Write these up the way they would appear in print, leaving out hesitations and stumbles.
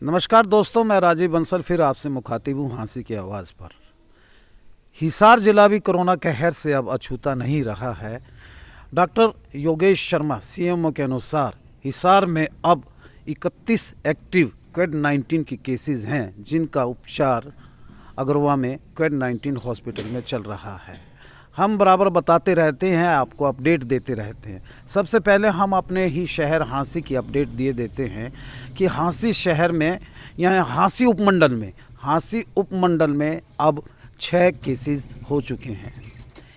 नमस्कार दोस्तों, मैं राजीव बंसल फिर आपसे मुखातिब हूँ हाँसी की आवाज़ पर। हिसार जिला भी कोरोना कहर से अब अछूता नहीं रहा है। डॉक्टर योगेश शर्मा सीएमओ के अनुसार हिसार में अब 31 एक्टिव कोविड-19 की केसेस हैं, जिनका उपचार अगरवा में कोविड-19 हॉस्पिटल में चल रहा है। हम बराबर बताते रहते हैं, आपको अपडेट देते रहते हैं। सबसे पहले हम अपने ही शहर हाँसी की अपडेट दिए देते हैं कि हाँसी शहर में यानी हाँसी उपमंडल में अब 6 केसेस हो चुके हैं।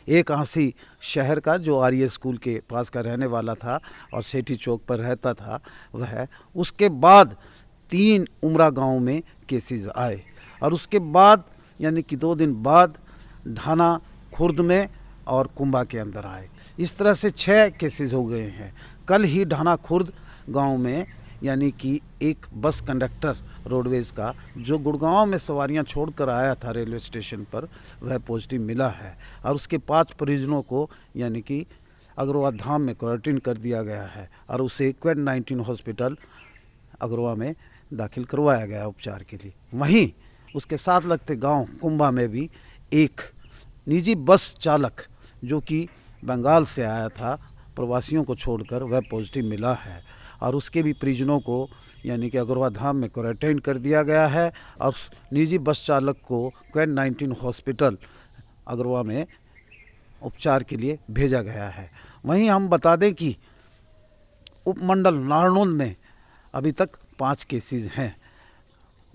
एक हाँसी शहर का जो आर्य स्कूल के पास का रहने वाला था और सेठी चौक पर रहता था वह, उसके बाद 3 उमरा गांव में केसेस आए और उसके बाद यानी कि 2 दिन बाद ढाना खुर्द में और कुंभा के अंदर आए। इस तरह से 6 केसेस हो गए हैं। कल ही ढाना खुर्द गांव में यानी कि एक बस कंडक्टर रोडवेज़ का जो गुड़गांव में सवारियां छोड़कर आया था रेलवे स्टेशन पर, वह पॉजिटिव मिला है और उसके 5 परिजनों को यानी कि अगरवा धाम में क्वारंटीन कर दिया गया है और उसे कोविड-19 हॉस्पिटल अगरवा में दाखिल करवाया गया उपचार के लिए। वहीं उसके साथ लगते गांव कुंभा में भी एक निजी बस चालक जो कि बंगाल से आया था प्रवासियों को छोड़कर, वह पॉजिटिव मिला है और उसके भी परिजनों को यानी कि अगरवा धाम में क्वारंटाइन कर दिया गया है और निजी बस चालक को कोविड-19 हॉस्पिटल अगरवा में उपचार के लिए भेजा गया है। वहीं हम बता दें कि उपमंडल नारनौल में अभी तक 5 केसेस हैं।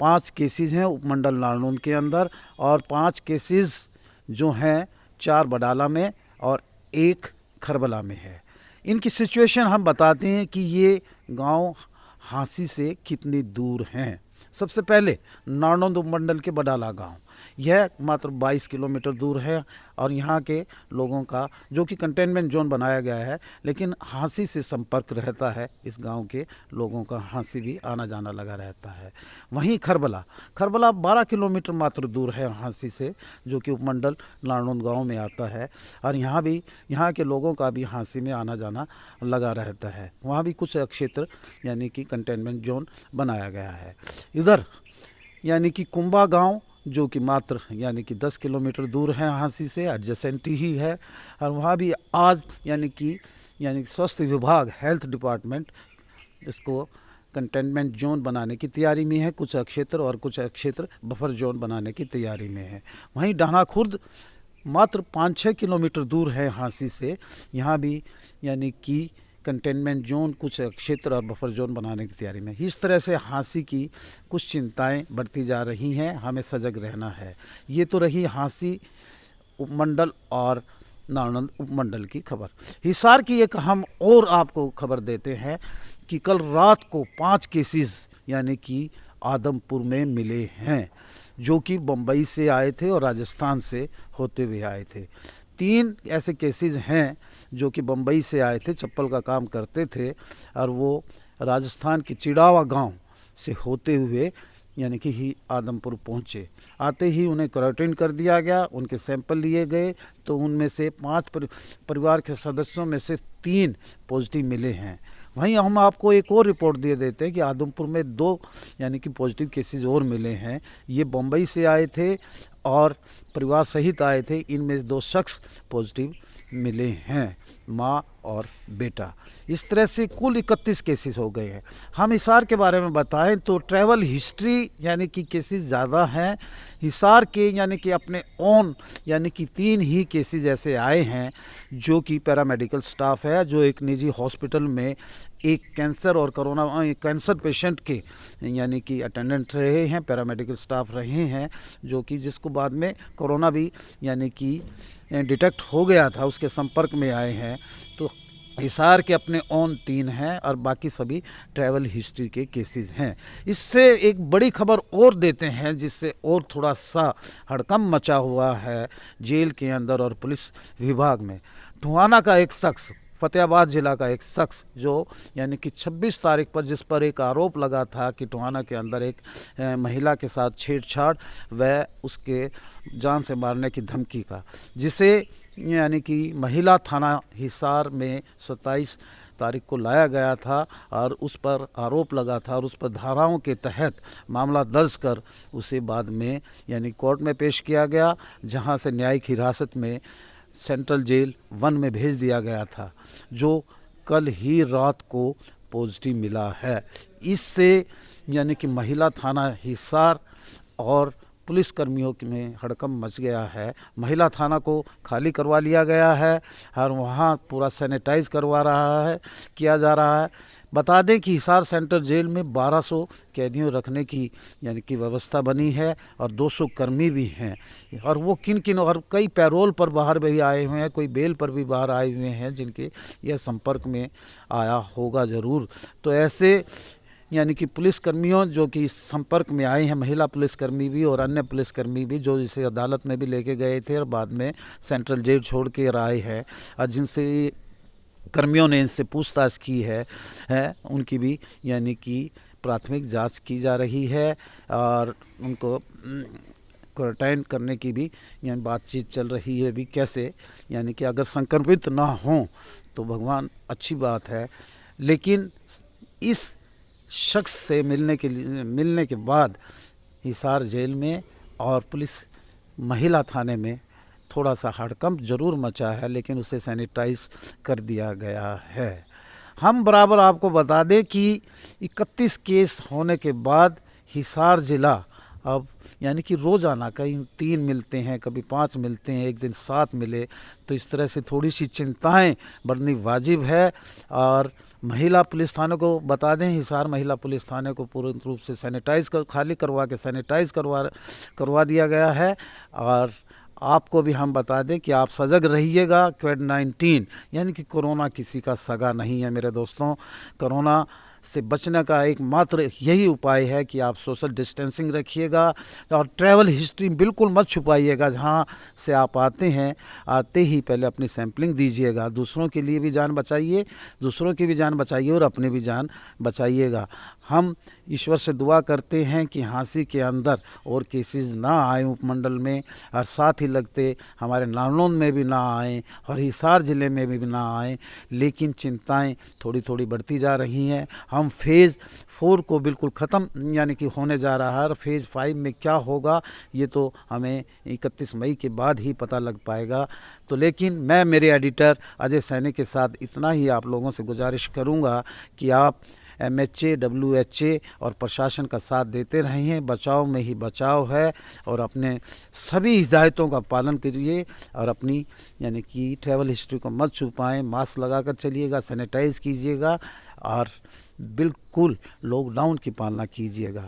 5 केसेस हैं उपमंडल नारनौल के अंदर और 5 केसेस जो हैं 4 बडाला में और 1 खरबला में है। इनकी सिचुएशन हम बताते हैं कि ये गांव हाँसी से कितनी दूर हैं। सबसे पहले नारनौल उपमंडल के बडाला गांव, यह मात्र 22 किलोमीटर दूर है और यहाँ के लोगों का जो कि कंटेनमेंट जोन बनाया गया है, लेकिन हाँसी से संपर्क रहता है। इस गांव के लोगों का हाँसी भी आना जाना लगा रहता है। वहीं खरबला 12 किलोमीटर मात्र दूर है हाँसी से, जो कि उपमंडल नारनौल गांव में आता है और यहाँ के लोगों का भी हाँसी में आना जाना लगा रहता है। वहाँ भी कुछ क्षेत्र यानी कि कंटेनमेंट जोन बनाया गया है। इधर यानी कि कुंभा गाँव जो कि मात्र यानी कि 10 किलोमीटर दूर है हाँसी से, एडजेसेंट ही है और वहाँ भी आज यानी कि स्वास्थ्य विभाग हेल्थ डिपार्टमेंट इसको कंटेनमेंट जोन बनाने की तैयारी में है। कुछ क्षेत्र और कुछ क्षेत्र बफर जोन बनाने की तैयारी में है। वहीं ढाना खुर्द मात्र 5-6 किलोमीटर दूर है हाँसी से, यहाँ भी यानी कि कंटेनमेंट जोन कुछ क्षेत्र और बफर जोन बनाने की तैयारी में। इस तरह से हाँसी की कुछ चिंताएं बढ़ती जा रही हैं, हमें सजग रहना है। ये तो रही हाँसी उपमंडल और नारनौल उपमंडल की खबर। हिसार की एक हम और आपको खबर देते हैं कि कल रात को 5 केसेस यानी कि आदमपुर में मिले हैं, जो कि बम्बई से आए थे और राजस्थान से होते हुए आए थे। 3 ऐसे केसेस हैं जो कि बम्बई से आए थे, चप्पल का काम करते थे और वो राजस्थान के चिड़ावा गांव से होते हुए यानी कि ही आदमपुर पहुंचे। आते ही उन्हें क्वारंटाइन कर दिया गया, उनके सैंपल लिए गए तो उनमें से 5 परिवार के सदस्यों में से 3 पॉजिटिव मिले हैं। वहीं हम आपको एक और रिपोर्ट दे देते हैं कि आदमपुर में 2 यानी कि पॉजिटिव केसेस और मिले हैं। ये बम्बई से आए थे और परिवार सहित आए थे। इनमें 2 शख्स पॉजिटिव मिले हैं, माँ और बेटा। इस तरह से कुल 31 केसेस हो गए हैं। हम हिसार के बारे में बताएं तो ट्रैवल हिस्ट्री यानी कि केसेस ज़्यादा हैं हिसार के, यानी कि अपने ओन यानी कि 3 ही केसेस ऐसे आए हैं जो कि पैरामेडिकल स्टाफ है, जो एक निजी हॉस्पिटल में एक कैंसर और कैंसर पेशेंट के यानी कि अटेंडेंट रहे हैं, पैरामेडिकल स्टाफ रहे हैं, जो कि जिसको बाद में कोरोना भी यानी कि डिटेक्ट हो गया था, उसके संपर्क में आए हैं। तो हिसार के अपने ओन 3 हैं और बाकी सभी ट्रैवल हिस्ट्री के केसेस हैं। इससे एक बड़ी खबर और देते हैं जिससे और थोड़ा सा हड़कंप मचा हुआ है जेल के अंदर और पुलिस विभाग में। टोहाना का एक शख्स, फतेहाबाद जिला का एक शख्स जो यानी कि 26 तारीख पर जिस पर एक आरोप लगा था कि टोहाना के अंदर एक महिला के साथ छेड़छाड़ व उसके जान से मारने की धमकी का, जिसे यानी कि महिला थाना हिसार में 27 तारीख को लाया गया था और उस पर आरोप लगा था और उस पर धाराओं के तहत मामला दर्ज कर उसे बाद में यानी कोर्ट में पेश किया गया, जहां से न्यायिक हिरासत में सेंट्रल जेल 1 में भेज दिया गया था, जो कल ही रात को पॉजिटिव मिला है। इससे यानी कि महिला थाना हिसार और पुलिसकर्मियों में हड़कंप मच गया है। महिला थाना को खाली करवा लिया गया है और वहाँ पूरा सैनिटाइज किया जा रहा है। बता दें कि हिसार सेंट्रल जेल में 1200 कैदियों रखने की यानी कि व्यवस्था बनी है और 200 कर्मी भी हैं, और वो किन और कई पैरोल पर बाहर भी आए हुए हैं, कोई बेल पर भी बाहर आए हुए हैं, जिनके यह संपर्क में आया होगा ज़रूर। तो ऐसे यानी कि पुलिसकर्मियों जो कि इस संपर्क में आए हैं, महिला पुलिसकर्मी भी और अन्य पुलिसकर्मी भी, जो इसे अदालत में भी लेके गए थे और बाद में सेंट्रल जेल छोड़ के आए हैं, और जिनसे कर्मियों ने इनसे पूछताछ की है उनकी भी यानी कि प्राथमिक जांच की जा रही है और उनको क्वारंटाइन करने की भी यानी बातचीत चल रही है भी। कैसे यानी कि अगर संक्रमित ना हों तो भगवान अच्छी बात है, लेकिन इस शख्स से मिलने के बाद हिसार जेल में और पुलिस महिला थाने में थोड़ा सा हड़कंप जरूर मचा है, लेकिन उसे सैनिटाइज कर दिया गया है। हम बराबर आपको बता दें कि 31 केस होने के बाद हिसार ज़िला अब यानी कि रोज़ाना कहीं 3 मिलते हैं, कभी 5 मिलते हैं, एक दिन 7 मिले, तो इस तरह से थोड़ी सी चिंताएं बढ़नी वाजिब है। और महिला पुलिस थाने को बता दें, हिसार महिला पुलिस थाने को पूर्ण रूप से खाली करवा के सैनिटाइज करवा दिया गया है। और आपको भी हम बता दें कि आप सजग रहिएगा। कोविड-19 यानी कि कोरोना किसी का सगा नहीं है मेरे दोस्तों। कोरोना से बचने का एकमात्र यही उपाय है कि आप सोशल डिस्टेंसिंग रखिएगा और ट्रैवल हिस्ट्री बिल्कुल मत छुपाइएगा। जहाँ से आप आते ही पहले अपनी सैंपलिंग दीजिएगा। दूसरों के लिए भी जान बचाइए, दूसरों की भी जान बचाइए और अपनी भी जान बचाइएगा। हम ईश्वर से दुआ करते हैं कि हाँसी के अंदर और केसेस ना आए उपमंडल में, और साथ ही लगते हमारे नारनौल में भी ना आए और हिसार ज़िले में भी ना आए। लेकिन चिंताएं थोड़ी थोड़ी बढ़ती जा रही हैं। हम फेज़ 4 को बिल्कुल ख़त्म यानी कि होने जा रहा है। फेज़ 5 में क्या होगा ये तो हमें 31 मई के बाद ही पता लग पाएगा। तो लेकिन मैं मेरे एडिटर अजय सैनी के साथ इतना ही आप लोगों से गुजारिश करूँगा कि आप MHA, WHA और प्रशासन का साथ देते रहे हैं। बचाव में ही बचाव है और अपने सभी हिदायतों का पालन करिए और अपनी यानी कि ट्रैवल हिस्ट्री को मत छुपाएं। मास्क लगाकर चलिएगा, सैनिटाइज कीजिएगा और बिल्कुल लॉकडाउन की पालना कीजिएगा।